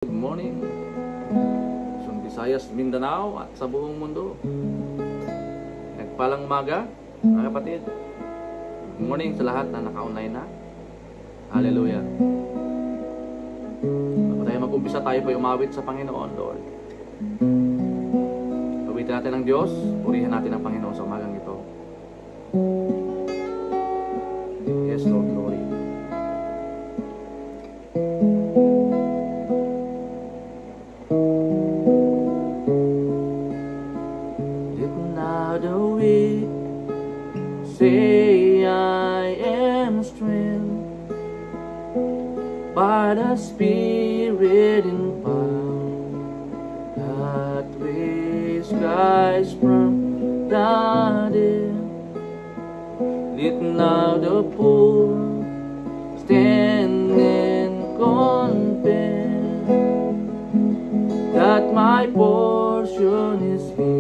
Good morning sa Visayas, Mindanao at sa buong mundo. Nagpalang umaga, mga kapatid. Good morning sa lahat na naka-online na. Hallelujah. Bago tayo mag-umpisa, tayo po umawit sa Panginoon, Lord. Pawitin natin ang Diyos, purihan natin ang Panginoon sa umagang ito. Yes, Lord, glory. Say I am strength by the Spirit in power that raised Christ from the dead. Let now the poor stand and confess that my portion is here.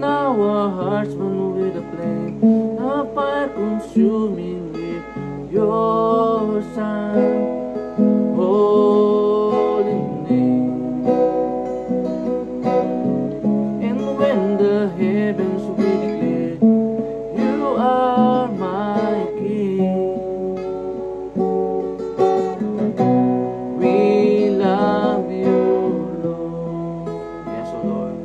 Our hearts burn with a flame, a fire consuming with your Son, holy name. And when the heavens will declare, you are my King, we love you, Lord. Yes, O Lord.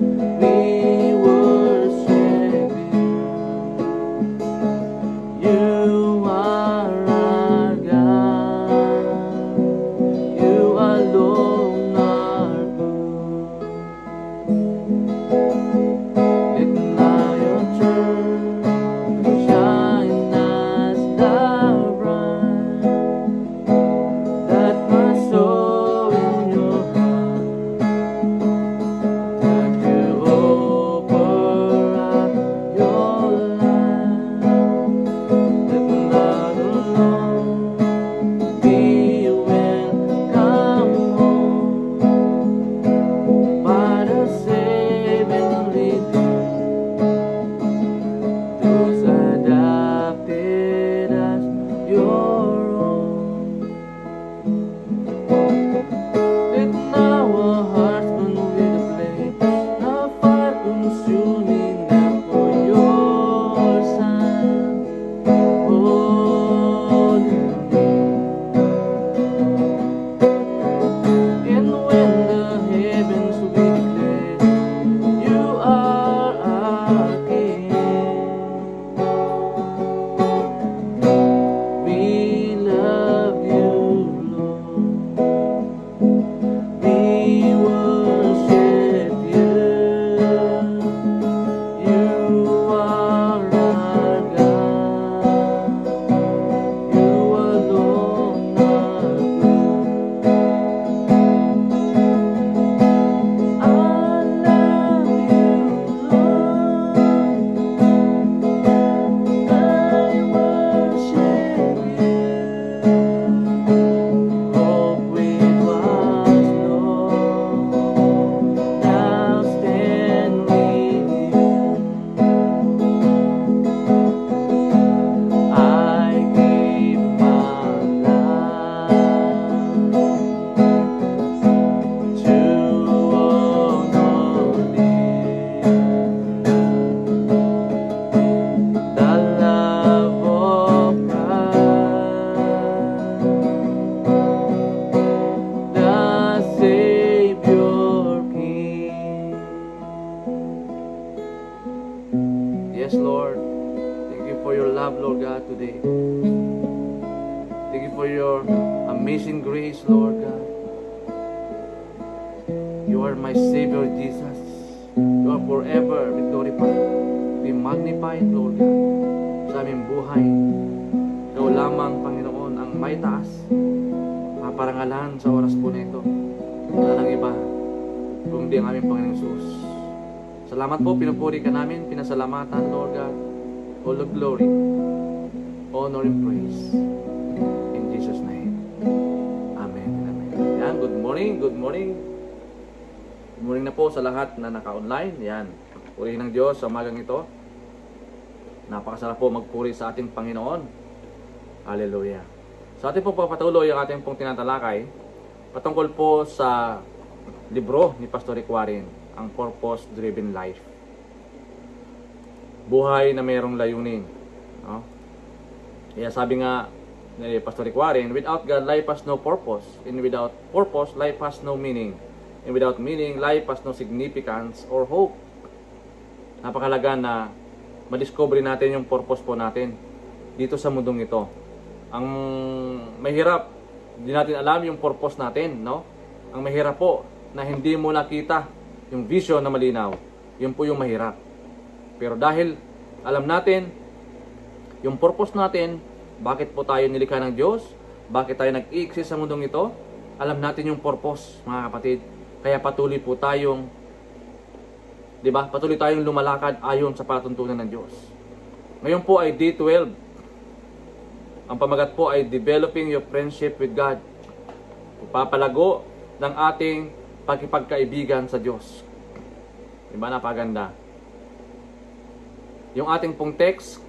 Yes, Lord. Thank you for your love, Lord God, today. Thank you for your amazing grace, Lord God. You are my Savior, Jesus. You are forever be glorified. Be magnified, Lord God, sa aming buhay. Ikaw lamang, Panginoon, ang may taas. Paparangalan sa oras po na ito. Wala nang iba, kundi ang aming Panginoong Jesus. Salamat po, pinupuri ka namin, pinasalamatan, Lord God. All the glory, honor, and praise. In Jesus' name. Amen. Amen. Yan, good morning, good morning. Good morning na po sa lahat na naka-online. Yan, purihin ng Diyos sa umagang ito. Napakasarap po magpuri sa ating Panginoon. Hallelujah. Sa ating pong papatuloy ang ating pong tinatalakay patungkol po sa libro ni Pastor Rick Warren, ang Purpose-Driven Life. Buhay na mayroong layunin. No? Kaya sabi nga ni Pastor Rick Warren, without God, life has no purpose. And without purpose, life has no meaning. And without meaning, life has no significance or hope. Napakalaga na madiscover natin yung purpose po natin dito sa mundong ito. Ang mahirap, hindi natin alam yung purpose natin, no? Ang mahirap po na hindi mo nakita yung vision na malinaw. Yun po yung mahirap. Pero dahil alam natin yung purpose natin, bakit po tayo nilikha ng Diyos, bakit tayo nag-i-exist sa mundong ito, alam natin yung purpose, mga kapatid. Kaya patuloy po tayong, di ba? Patuloy tayong lumalakad ayon sa patuntunan ng Diyos. Ngayon po ay day 12. Ang pamagat po ay developing your friendship with God. Papalago ng ating pagkipagkaibigan sa Diyos. Diba, napaganda? Yung ating pong text,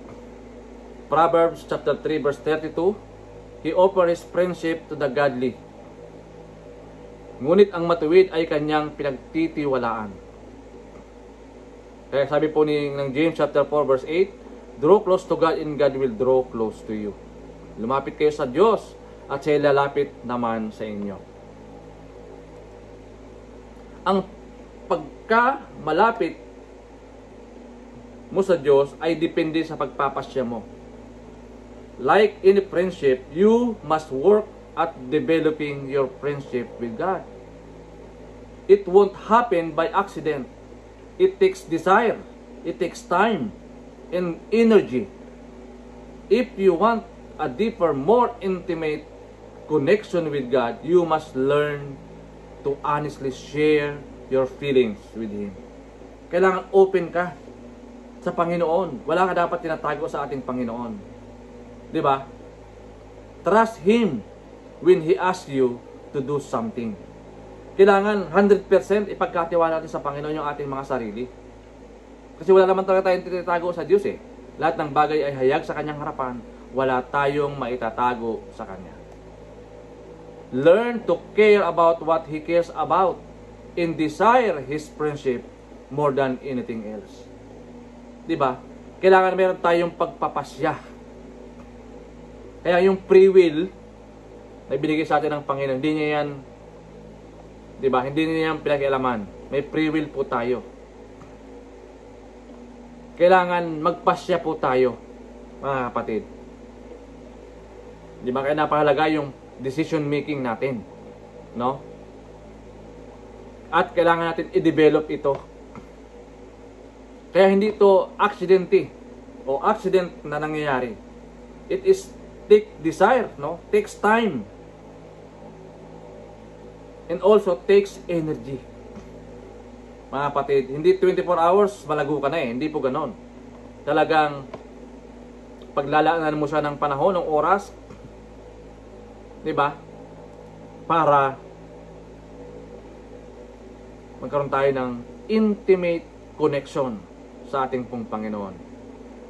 Proverbs chapter 3 verse 32, He offers His friendship to the godly. Ngunit ang matuwid ay kanyang pinagtitiwalaan. Kaya sabi po ng James chapter 4 verse 8, draw close to God and God will draw close to you. Lumapit kayo sa Diyos at siya lalapit naman sa inyo. Ang pagka malapit mo sa Diyos ay depende sa pagpapasya mo. Like in a friendship, you must work at developing your friendship with God. It won't happen by accident. It takes desire. It takes time and energy. If you want a deeper, more intimate connection with God, you must learn to honestly share your feelings with Him. Kailangan open ka sa Panginoon. Wala ka dapat tinatago sa ating Panginoon. Diba? Trust Him when He asks you to do something. Kailangan 100% ipagkatiwala natin sa Panginoon yung ating mga sarili. Kasi wala naman talaga tayong tinatago sa Diyos eh. Lahat ng bagay ay hayag sa Kanyang harapan. Wala tayong maitatago sa Kanya. Learn to care about what He cares about and desire His friendship more than anything else. Diba? Kailangan meron tayong pagpapasya. Kaya yung free will na binigay sa atin ng Panginoon, hindi niya yan, diba? Hindi niya yan pinakialaman. May free will po tayo. Kailangan magpasya po tayo, mga kapatid. Diba? Kaya napahalaga yung decision making natin. No? At kailangan natin i-develop ito. Kaya hindi ito accidente o accident na nangyayari. It is take desire, no? Takes time. And also takes energy. Mga kapatid, hindi 24 hours malago ka na eh. Hindi po ganon. Talagang paglalaanan mo siya ng panahon, ng oras, di ba? Para magkaroon tayo ng intimate connection sa ating pong Panginoon.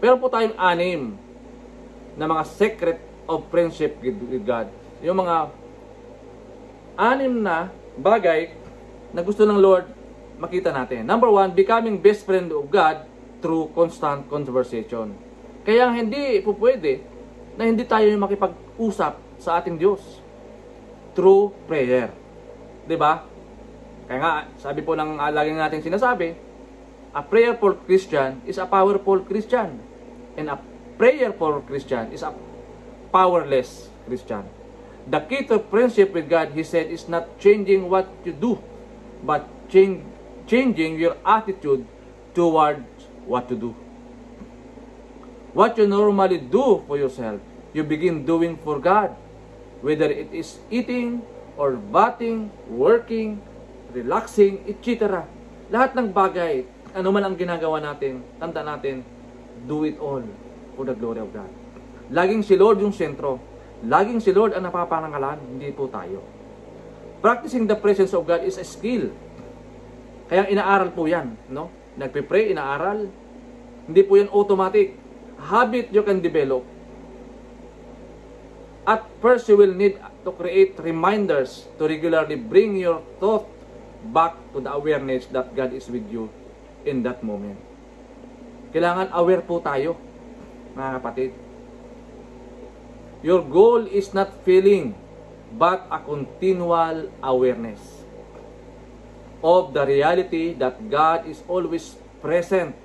Pero po tayong 6 na mga secret of friendship with God. Yung mga 6 na bagay na gusto ng Lord makita natin. Number 1, becoming best friend of God through constant conversation. Kaya hindi po pwede na hindi tayo makipag-usap sa ating Diyos through prayer. Diba? Kaya nga, sabi po ng laging natin sinasabi, a prayerful Christian is a powerful Christian. And a prayerful Christian is a powerless Christian. The key to friendship with God, He said, is not changing what you do, but changing your attitude towards what to do. What you normally do for yourself, you begin doing for God. Whether it is eating, or bathing, working, relaxing, etc. Lahat ng bagay, ano man ang ginagawa natin, tanda natin, do it all for the glory of God. Laging si Lord yung sentro. Laging si Lord ang napapangalan, hindi po tayo. Practicing the presence of God is a skill. Kaya inaaral po yan, no? Nagpe-pray, inaaral. Hindi po yan automatic. habit you can develop. At first, you will need to create reminders to regularly bring your thought back to the awareness that God is with you in that moment. Kailangan aware po tayo, mga kapatid. Your goal is not feeling, but a continual awareness of the reality that God is always present.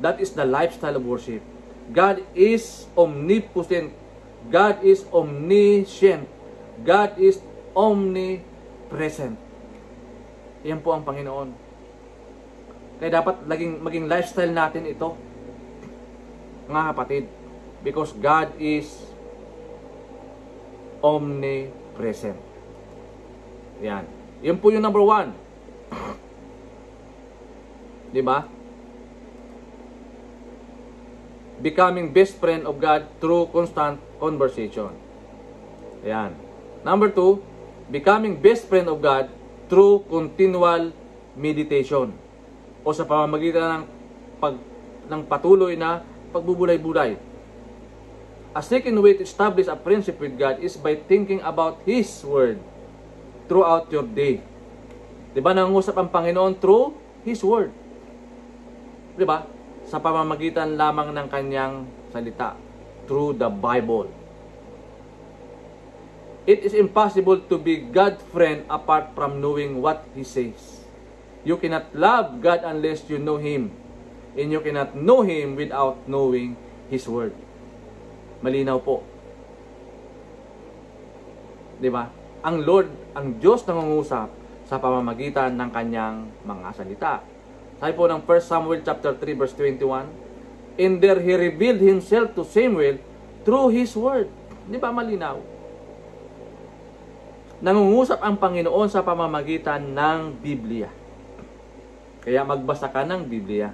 That is the lifestyle of worship. God is omnipotent. God is omniscient. God is omnipresent. Yan po ang Panginoon. Kaya dapat maging lifestyle natin ito, mga kapatid. Because God is omnipresent. Yan. Yan po yung number 1. Diba? Becoming best friend of God through constant conversation. Ayan. Number 2, becoming best friend of God through continual meditation. O sa pamamagitan ng patuloy na pagbubulay-bulay. A second way to establish a friendship with God is by thinking about His Word throughout your day. Diba, nangungusap ang Panginoon through His Word. Diba? Sa pamamagitan lamang ng kanyang salita, through the Bible. It is impossible to be God's friend apart from knowing what He says. You cannot love God unless you know Him, and you cannot know Him without knowing His Word. Malinaw po. Diba? Ang Lord, ang Diyos nangungusap sa pamamagitan ng kanyang mga salita. Sabi po ng 1 Samuel chapter 3 verse 21, and there He revealed Himself to Samuel through His Word. Di ba malinaw? Nangungusap ang Panginoon sa pamamagitan ng Biblia. Kaya magbasa ka ng Biblia.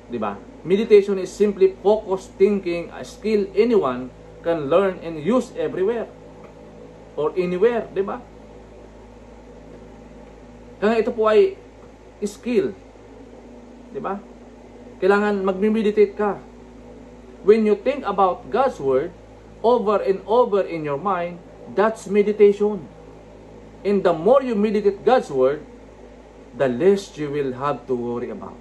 Di ba? Meditation is simply focused thinking, a skill anyone can learn and use everywhere or anywhere. Di ba? Kaya ito po ay skill. Diba? Kailangan mag-meditate ka. When you think about God's Word over and over in your mind, that's meditation. And the more you meditate God's Word, the less you will have to worry about.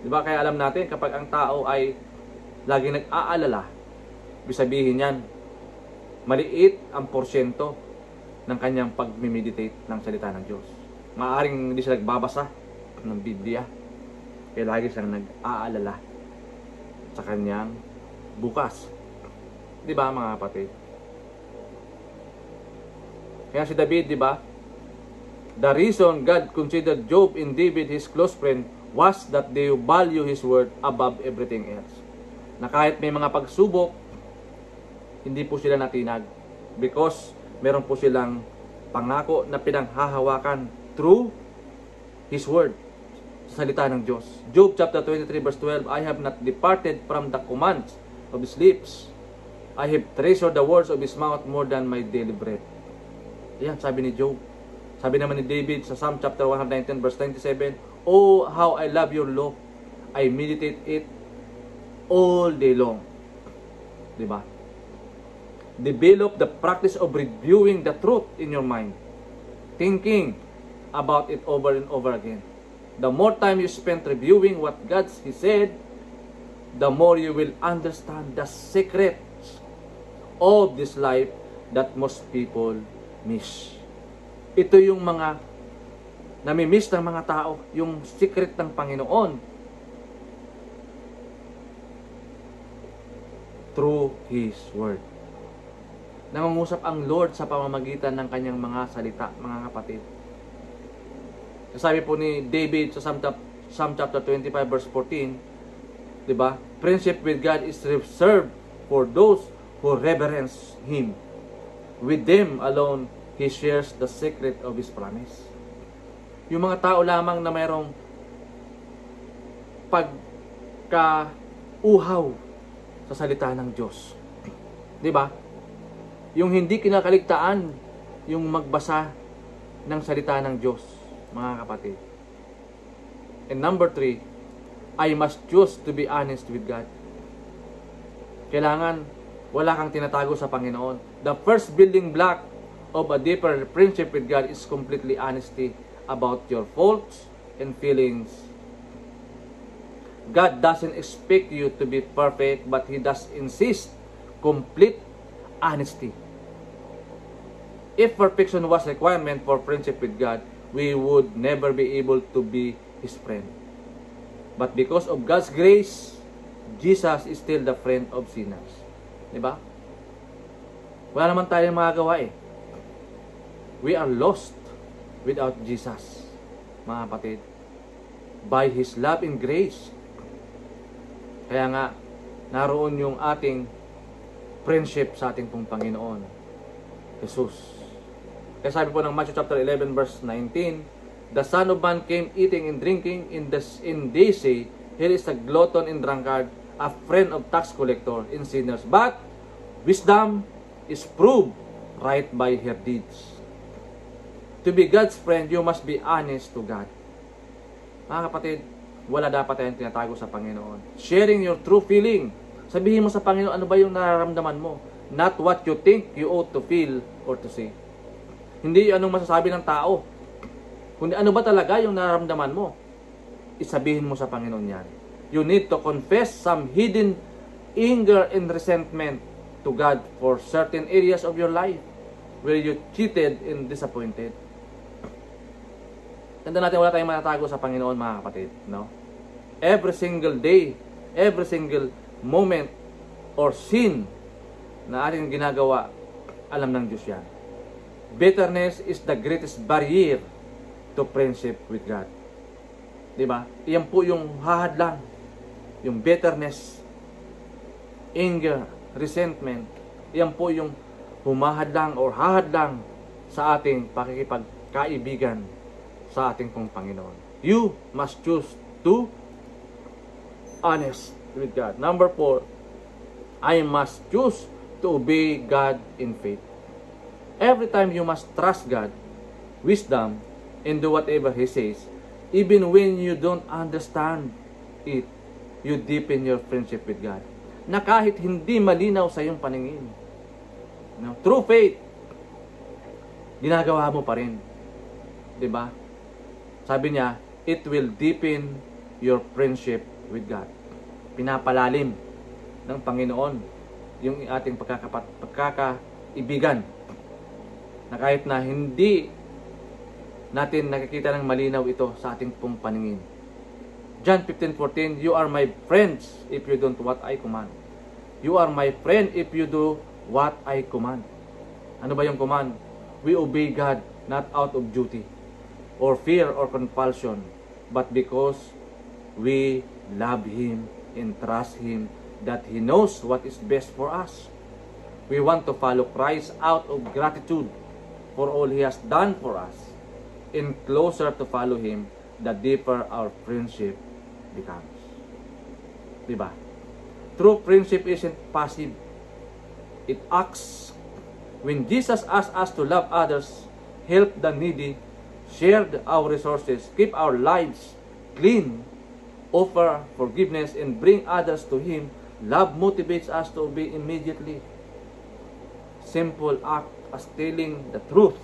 Diba? Kaya alam natin, kapag ang tao ay laging nag-aalala, ibig sabihin yan, maliit ang porsyento ng kanyang pag-meditate ng salita ng Diyos. Maaaring hindi siya nagbabasa ng Biblia. Kaya lagi siyang nag-aalala sa kanyang bukas. Di ba, mga kapatid? Kaya si David, di ba? The reason God considered Job and David his close friend was that they value his word above everything else. Na kahit may mga pagsubok, hindi po sila natinag. Because meron po silang pangako na pinanghahawakan through his word. Salita ng Diyos. Job chapter 23 verse 12, I have not departed from the commands of His lips. I have treasured the words of His mouth more than my daily bread. Yan, sabi ni Job. Sabi naman ni David sa Psalm chapter 119 verse 27, oh, how I love your law. I meditate it all day long. Diba? Develop the practice of reviewing the truth in your mind. Thinking about it over and over again. The more time you spend reviewing what God He said, the more you will understand the secrets of this life that most people miss. Ito yung mga nami-miss ng mga tao, yung secret ng Panginoon through His Word. Nangungusap ang Lord sa pamamagitan ng kanyang mga salita, mga kapatid. Sabi po ni David sa Psalm chapter 25 verse 14, 'di ba? Friendship with God is reserved for those who reverence Him. With them alone He shares the secret of His promise. Yung mga tao lamang na mayroong pagka-uhaw sa salita ng Diyos. 'Di ba? Yung hindi kinakaligtaan yung magbasa ng salita ng Diyos, mga kapatid. And number 3, I must choose to be honest with God. Kailangan wala kang tinatago sa Panginoon. The first building block of a deeper friendship with God is completely honesty about your faults and feelings. God doesn't expect you to be perfect, but He does insist complete honesty. If perfection was a requirement for friendship with God, we would never be able to be His friend. But because of God's grace, Jesus is still the friend of sinners. Diba? Wala naman tayong magagawa eh. We are lost without Jesus, mga kapatid. By His love and grace. Kaya nga, naroon yung ating friendship sa ating pong Panginoon, Jesus. Kaya sabi po ng Matthew chapter 11 verse 19, the Son of Man came eating and drinking, in they say, here is a glutton and drunkard, a friend of tax collector and sinners. But wisdom is proved right by her deeds. To be God's friend, you must be honest to God. Mga kapatid, wala dapat tayong tinatago sa Panginoon. Sharing your true feeling. Sabihin mo sa Panginoon, ano ba yung nararamdaman mo? Not what you think you ought to feel or to say. Hindi anong masasabi ng tao. Kundi ano ba talaga yung nararamdaman mo? Isabihin mo sa Panginoon yan. You need to confess some hidden anger and resentment to God for certain areas of your life where you cheated and disappointed. Tanda natin, wala tayong matatago sa Panginoon, mga kapatid. No? Every single day, every single moment or sin na ating ginagawa, alam ng Diyos yan. Bitterness is the greatest barrier to friendship with God. Diba? Iyan po yung hahadlang. Yung bitterness, anger, resentment. Iyan po yung humahadlang or hahadlang sa ating pakikipagkaibigan sa ating pong Panginoon. You must choose to honest with God. Number 4, I must choose to obey God in faith. Every time you must trust God, wisdom, and do whatever He says, even when you don't understand it, you deepen your friendship with God. Na kahit hindi malinaw sa iyong paningin, no? Through faith, ginagawa mo pa rin. Diba? Sabi niya, it will deepen your friendship with God. Pinapalalim ng Panginoon yung ating pagkakaibigan. Na kahit na hindi natin nakikita ng malinaw ito sa ating pong paningin. John 15:14, you are my friends if you don't what I command. You are my friend if you do what I command. Ano ba yung command? We obey God not out of duty or fear or compulsion, but because we love Him and trust Him that He knows what is best for us. We want to follow Christ out of gratitude for all He has done for us. And closer to follow Him, the deeper our friendship becomes. Diba? True friendship isn't passive. It acts. When Jesus asks us to love others, help the needy, share our resources, keep our lives clean, offer forgiveness, and bring others to Him, love motivates us to obey immediately. Simple act as telling the truth,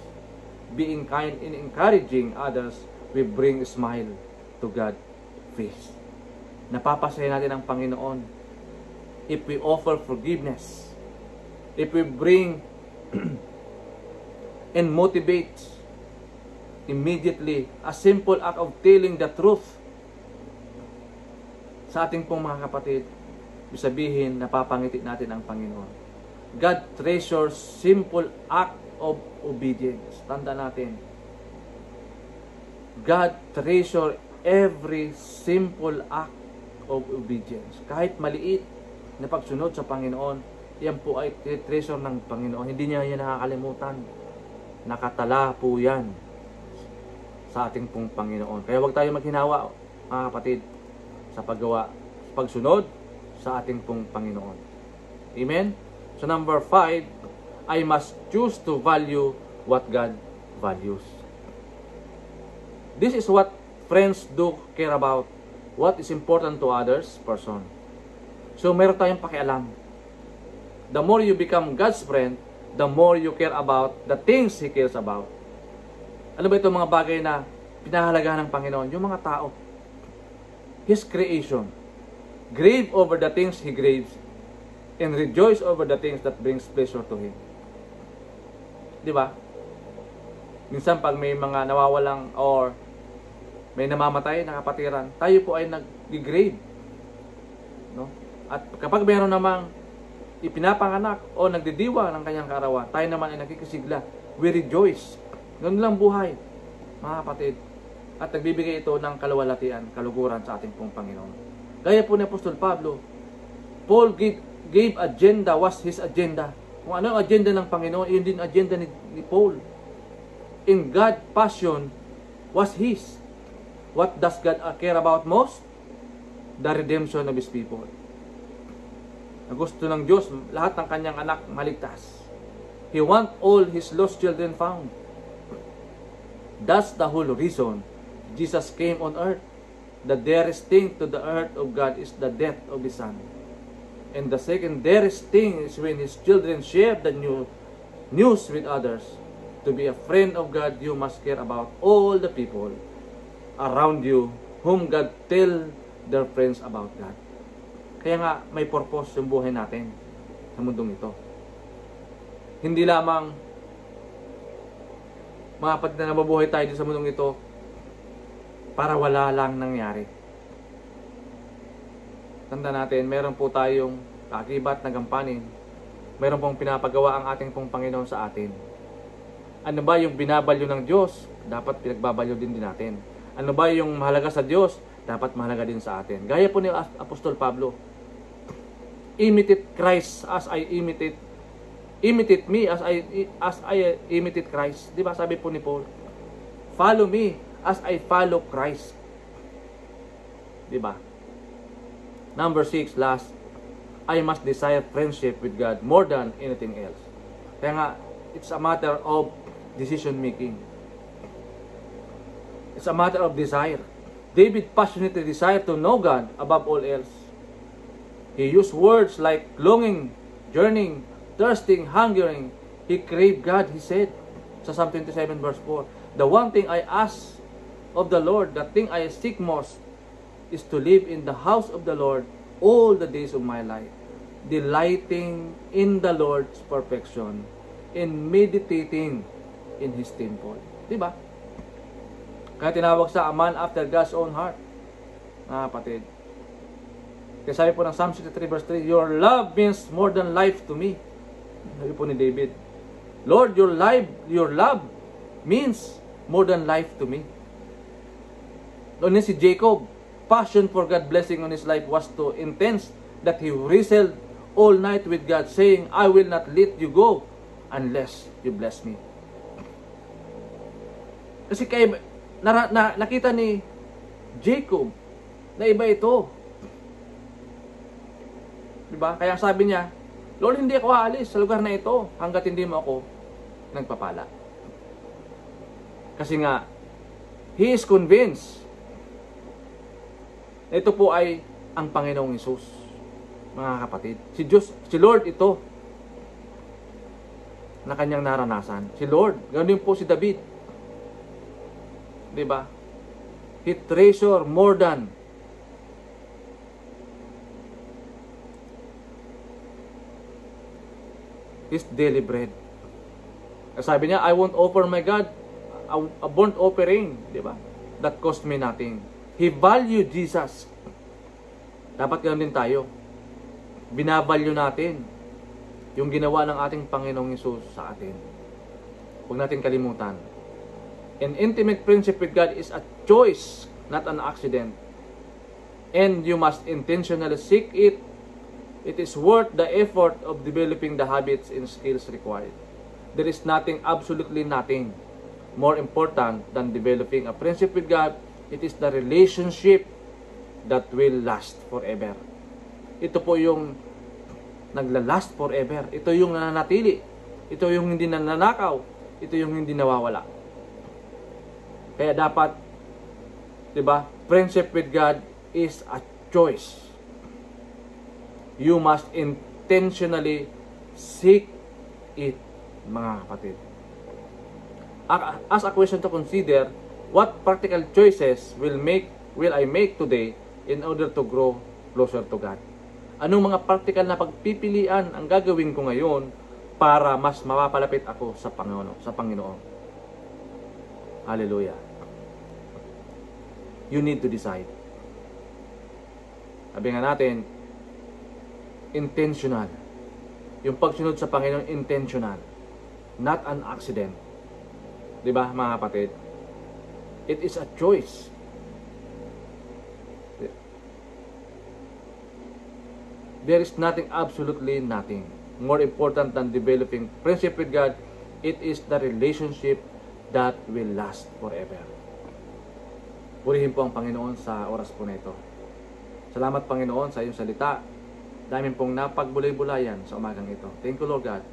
being kind and encouraging others, we bring a smile to God's face. Napapasaya natin ang Panginoon if we offer forgiveness, if we bring and motivate immediately a simple act of telling the truth sa ating pong mga kapatid, sabihin, napapangiti natin ang Panginoon. God treasures simple act of obedience. Tanda natin. God treasure every simple act of obedience. Kahit maliit na pagsunod sa Panginoon, yan po ay treasure ng Panginoon. Hindi niya yan nakakalimutan. Nakatala po yan sa ating pong Panginoon. Kaya huwag tayo maghinawa, mga kapatid, sa paggawa, sa pagsunod sa ating pong Panginoon. Amen? So number 5, I must choose to value what God values. This is what friends do care about. what is important to others person. So meron tayong pakialam. The more you become God's friend, the more you care about the things He cares about. Ano ba itong mga bagay na pinahalagahan ng Panginoon? Yung mga tao. His creation. Grieve over the things He grieves and rejoice over the things that brings pleasure to Him. Di ba? Minsan pag may mga nawawalang or may namamatay na kapatiran, tayo po ay nag-grave. No? At kapag mayroon namang ipinapanganak o nagdidiwa ng kanyang kaarawan, tayo naman ay nagkikisigla. We rejoice. Ganun lang buhay, mga kapatid. At nagbibigay ito ng kaluwalhatian, kaluguran sa ating pong Panginoon. Gaya po ni Apostol Pablo, Paul gave agenda, was his agenda. Kung ano ang agenda ng Panginoon, yun din agenda ni Paul. In God, passion was his. What does God care about most? The redemption of His people. Na gusto ng Diyos, lahat ng kanyang anak maligtas. He want all His lost children found. That's the whole reason Jesus came on earth. The dearest thing to the earth of God is the death of His Son. And the second dearest thing is when His children share the news with others. To be a friend of God, you must care about all the people around you whom God tell their friends about God. Kaya nga may purpose yung buhay natin sa mundong ito. Hindi lamang mga kapatid na nababuhay tayo sa mundong ito para wala lang nangyari. Tanda natin, meron po tayong kakibat na gampanin. Meron pong pinapagawa ang ating pong Panginoon sa atin. Ano ba yung binabalyo ng Diyos? Dapat pinagbabalyo din natin. Ano ba yung mahalaga sa Diyos? Dapat mahalaga din sa atin. Gaya po ni Apostol Pablo. Imitate Christ as I imitate. Imitate me as I imitate Christ. Di ba sabi po ni Paul? Follow me as I follow Christ. Di ba? Number 6, last. I must desire friendship with God more than anything else. Kaya nga, it's a matter of decision making. It's a matter of desire. David passionately desired to know God above all else. He used words like longing, yearning, thirsting, hungering. He craved God, he said, sa Psalm 27 verse 4. The one thing I ask of the Lord, the thing I seek most, is to live in the house of the Lord all the days of my life, delighting in the Lord's perfection, and meditating in His temple. Diba? Kaya tinawag sa a man after God's own heart. Mga kapatid. Kaya sabi po ng Psalm 63 verse 3, your love means more than life to me. Sabi po ni David, Lord, your love means more than life to me. Noon si Jacob, passion for God blessing on his life was so intense that he wrestled all night with God, saying, I will not let you go unless you bless me. Kasi kaya nakita ni Jacob na iba ito. Diba? Kaya sabi niya, Lord, hindi ako aalis sa lugar na ito hanggat hindi mo ako nagpapala. Kasi nga, he is convinced na ito po ay ang Panginoong Hesus, mga kapatid. Si Lord ito na kanyang naranasan. Si Lord, ganoon po si David. Diba? He treasure more than his daily bread. Sabi niya, I won't offer my God a burnt offering. Diba? That cost me nothing. He valued Jesus. Dapat ganoon din tayo. Binavalue natin yung ginawa ng ating Panginoong Hesus sa atin. Huwag natin kalimutan. An intimate friendship with God is a choice, not an accident. And you must intentionally seek it. It is worth the effort of developing the habits and skills required. There is nothing, absolutely nothing, more important than developing a friendship with God. It is the relationship that will last forever. Ito po yung naglalast forever. Ito yung nananatili. Ito yung hindi nananakaw. Ito yung hindi nawawala. Kaya dapat, 'di ba? Friendship with God is a choice. You must intentionally seek it, mga kapatid. As a question to consider, what practical choices will I make today in order to grow closer to God? Anong mga practical na pagpipilian ang gagawin ko ngayon para mas mapapalapit ako sa Panginoon? Hallelujah. You need to decide. Sabi nga natin, intentional. Yung pagsunod sa Panginoon, intentional. Not an accident. Diba, mga kapatid? It is a choice. There is nothing, absolutely nothing, more important than developing friendship with God. It is the relationship that will last forever. Purihin po ang Panginoon sa oras po na ito. Salamat, Panginoon, sa iyong salita. Daming pong napagbulay-bulayan sa umagang ito. Thank you, Lord God,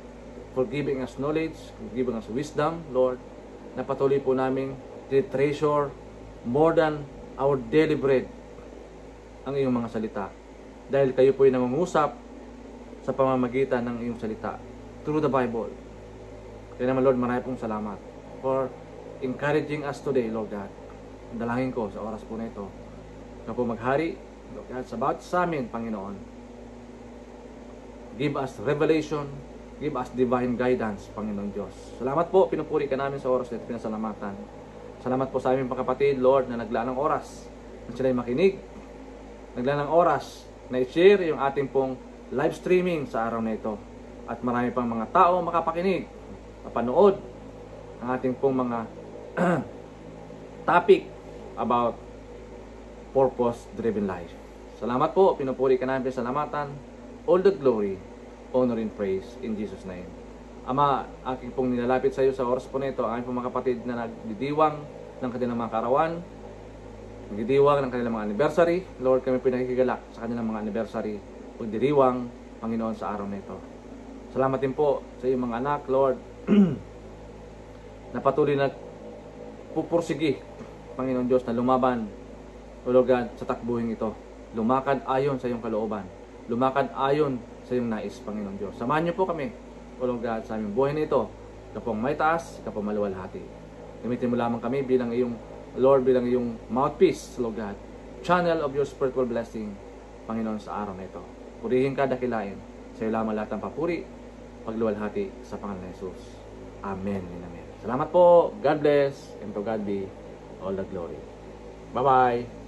for giving us knowledge, for giving us wisdom, Lord, na patuloy po namin treasure more than our daily bread ang iyong mga salita. Dahil kayo po ay nangungusap sa pamamagitan ng iyong salita through the Bible. Kaya naman, Lord, marami pong salamat for encouraging us today, Lord God. Dalangin ko sa oras po na ito na po maghari, Lord God, sa amin, Panginoon. Give us revelation, give us divine guidance, Panginoon Diyos. Salamat po, pinupuri ka namin sa oras na ito, pinasalamatan. Salamat po sa aming mga kapatid, Lord, na naglaan ng oras na sila'y makinig, naglaan ng oras na i-share yung ating pong live streaming sa araw na ito. At marami pang mga tao makapakinig, mapanood ang ating pong mga topic about purpose-driven life. Salamat po, pinupuri ka namin, salamatan. All the glory, honor, and praise in Jesus' name. Ama, aking pong nilalapit sa iyo sa oras po na ito, ang aking pong mga kapatid na nagdidiwang ng kanilang mga karawan, nagdidiwang ng kanilang mga anniversary. Lord, kami pinakikigalak sa kanilang mga anniversary, pagdiriwang, Panginoon, sa araw na ito. Salamat din po sa iyong mga anak, Lord, na patuloy na pupursigi, Panginoon Diyos, na lumaban, O Lord God, sa takbuhin ito. Lumakad ayon sa iyong kalooban. Lumakad ayon sa iyong nais, Panginoon Diyos. Samahan niyo po kami, O Lord God, sa aming buhay na ito. Ikaw pong may taas, ikaw pong maluwalhati. Gamitin mo lamang kami bilang iyong Lord, bilang iyong mouthpiece, Lord God. Channel of your spiritual blessing, Panginoon, sa araw na ito. Purihin ka, dakilain. Sa iyo lamang lahat ng papuri, pagluwalhati sa pangalan ni Jesus. Amen and amen. Salamat po. God bless. And to God be all the glory. Bye-bye.